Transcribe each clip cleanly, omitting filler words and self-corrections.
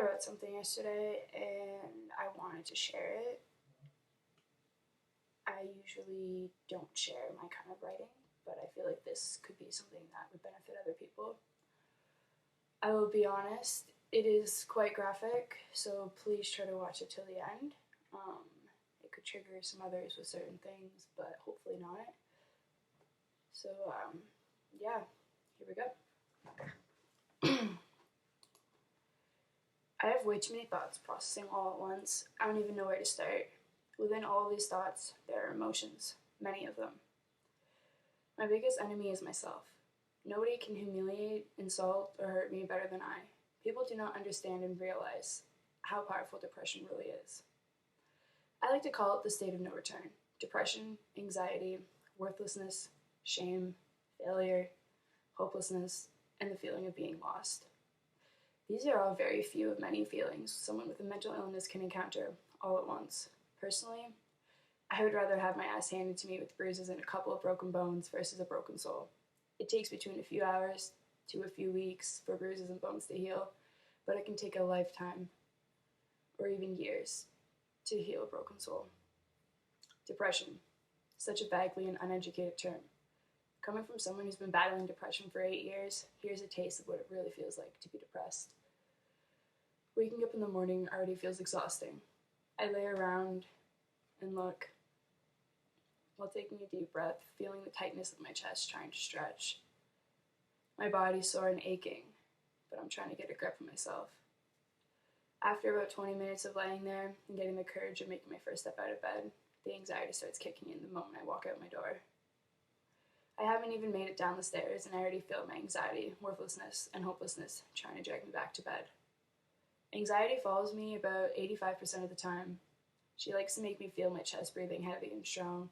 I wrote something yesterday and I wanted to share it. I usually don't share my kind of writing, but I feel like this could be something that would benefit other people. I will be honest, it is quite graphic, so please try to watch it till the end. Um, it could trigger some others with certain things, but hopefully not. So, yeah, here we go. I have way too many thoughts processing all at once. I don't even know where to start. Within all of these thoughts, there are emotions, many of them. My biggest enemy is myself. Nobody can humiliate, insult, or hurt me better than I. People do not understand and realize how powerful depression really is. I like to call it the state of no return. Depression, anxiety, worthlessness, shame, failure, hopelessness, and the feeling of being lost. These are all very few of many feelings someone with a mental illness can encounter all at once. Personally, I would rather have my ass handed to me with bruises and a couple of broken bones versus a broken soul. It takes between a few hours to a few weeks for bruises and bones to heal, but it can take a lifetime or even years to heal a broken soul. Depression, such a vaguely and uneducated term. Coming from someone who's been battling depression for 8 years, here's a taste of what it really feels like to be depressed. Waking up in the morning already feels exhausting. I lay around and look while taking a deep breath, feeling the tightness of my chest trying to stretch. My body's sore and aching, but I'm trying to get a grip of myself. After about 20 minutes of laying there and getting the courage of making my first step out of bed, the anxiety starts kicking in the moment I walk out my door. I haven't even made it down the stairs and I already feel my anxiety, worthlessness, and hopelessness trying to drag me back to bed. Anxiety follows me about 85% of the time. She likes to make me feel my chest breathing heavy and strong,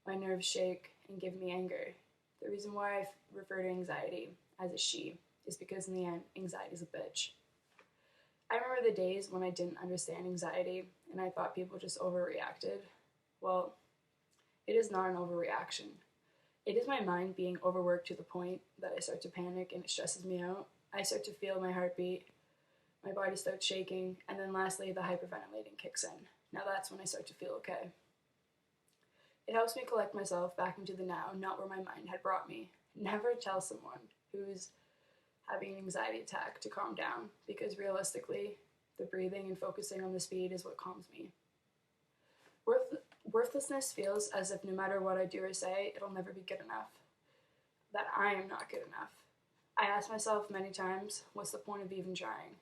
my nerves shake, and give me anger. The reason why I refer to anxiety as a she is because in the end, anxiety is a bitch. I remember the days when I didn't understand anxiety and I thought people just overreacted. Well, it is not an overreaction. It is my mind being overworked to the point that I start to panic and it stresses me out. I start to feel my heartbeat, my body starts shaking, and then lastly, the hyperventilating kicks in. Now that's when I start to feel okay. It helps me collect myself back into the now, not where my mind had brought me. Never tell someone who's having an anxiety attack to calm down, because realistically, the breathing and focusing on the speed is what calms me. Worthlessness feels as if no matter what I do or say, it'll never be good enough. That I am not good enough. I ask myself many times, what's the point of even trying?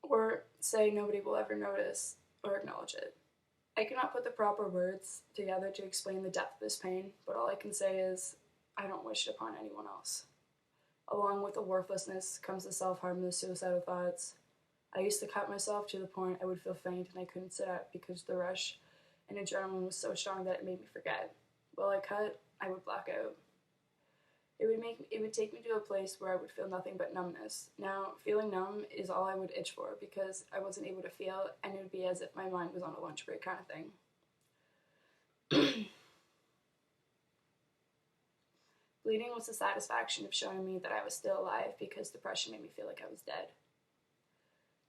Or say nobody will ever notice or acknowledge it. I cannot put the proper words together to explain the depth of this pain, but all I can say is, I don't wish it upon anyone else. Along with the worthlessness comes the self-harm and the suicidal thoughts. I used to cut myself to the point I would feel faint and I couldn't sit up because the rush and adrenaline was so strong that it made me forget. While I cut, I would black out. It would take me to a place where I would feel nothing but numbness. Now, feeling numb is all I would itch for because I wasn't able to feel, and it would be as if my mind was on a lunch break kind of thing. Bleeding was the satisfaction of showing me that I was still alive because depression made me feel like I was dead.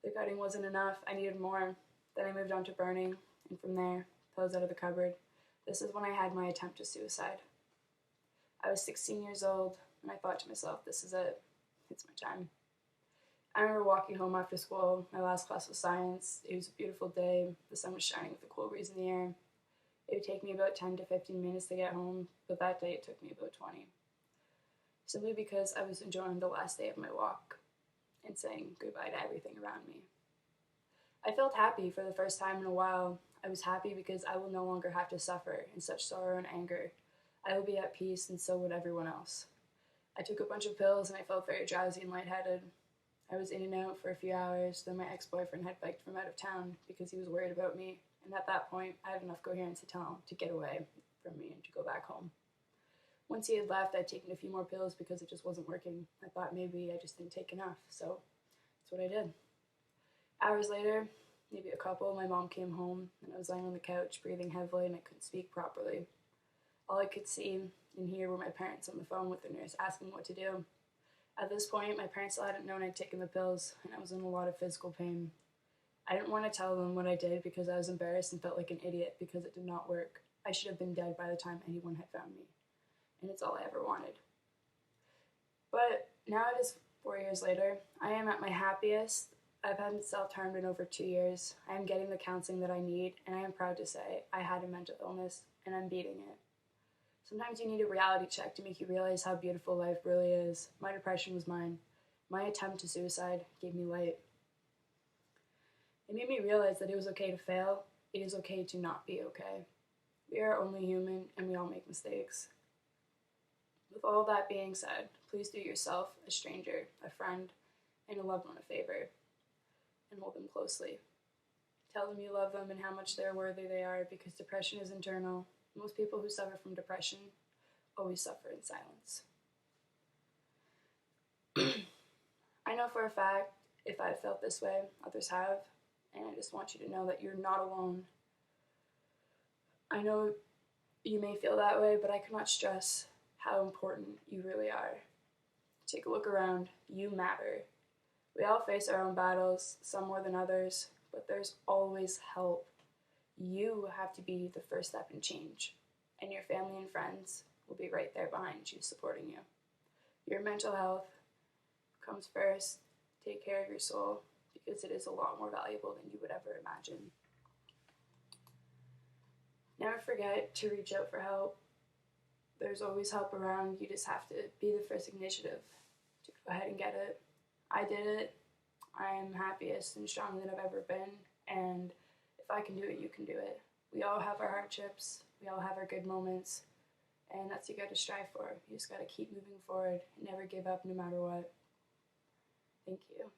The cutting wasn't enough, I needed more. Then I moved on to burning, and from there, pills out of the cupboard. This is when I had my attempt to suicide. I was 16 years old, and I thought to myself, this is it. It's my time. I remember walking home after school. My last class was science. It was a beautiful day. The sun was shining with a cool breeze in the air. It would take me about 10 to 15 minutes to get home, but that day it took me about 20. Simply because I was enjoying the last day of my walk and saying goodbye to everything around me. I felt happy for the first time in a while. I was happy because I will no longer have to suffer in such sorrow and anger. I will be at peace, and so would everyone else. I took a bunch of pills, and I felt very drowsy and lightheaded. I was in and out for a few hours, then my ex-boyfriend had biked from out of town because he was worried about me, and at that point, I had enough coherence to tell him to get away from me and to go back home. Once he had left, I'd taken a few more pills because it just wasn't working. I thought maybe I just didn't take enough, so that's what I did. Hours later, maybe a couple, my mom came home, and I was lying on the couch, breathing heavily, and I couldn't speak properly. All I could see and hear were my parents on the phone with the nurse asking what to do. At this point, my parents still hadn't known I'd taken the pills, and I was in a lot of physical pain. I didn't want to tell them what I did because I was embarrassed and felt like an idiot because it did not work. I should have been dead by the time anyone had found me, and it's all I ever wanted. But now it is 4 years later. I am at my happiest. I've had self-harmed in over 2 years. I am getting the counseling that I need, and I am proud to say I had a mental illness, and I'm beating it. Sometimes you need a reality check to make you realize how beautiful life really is. My depression was mine. My attempt to suicide gave me light. It made me realize that it was okay to fail. It is okay to not be okay. We are only human, and we all make mistakes. With all that being said, please do yourself, a stranger, a friend, and a loved one a favor, and hold them closely. Tell them you love them and how much they're worthy they are, because depression is internal. Most people who suffer from depression always suffer in silence. I know for a fact, if I've felt this way, others have, and I just want you to know that you're not alone. I know you may feel that way, but I cannot stress how important you really are. Take a look around. You matter. We all face our own battles, some more than others, but there's always help. You have to be the first step in change, and your family and friends will be right there behind you, supporting you. Your mental health comes first. Take care of your soul, because it is a lot more valuable than you would ever imagine. Never forget to reach out for help. There's always help around. You just have to be the first initiative to go ahead and get it. I did it. I am happiest and strong than I've ever been, and if I can do it, you can do it. We all have our hardships. We all have our good moments, and that's what you got to strive for. You just got to keep moving forward and never give up no matter what. Thank you.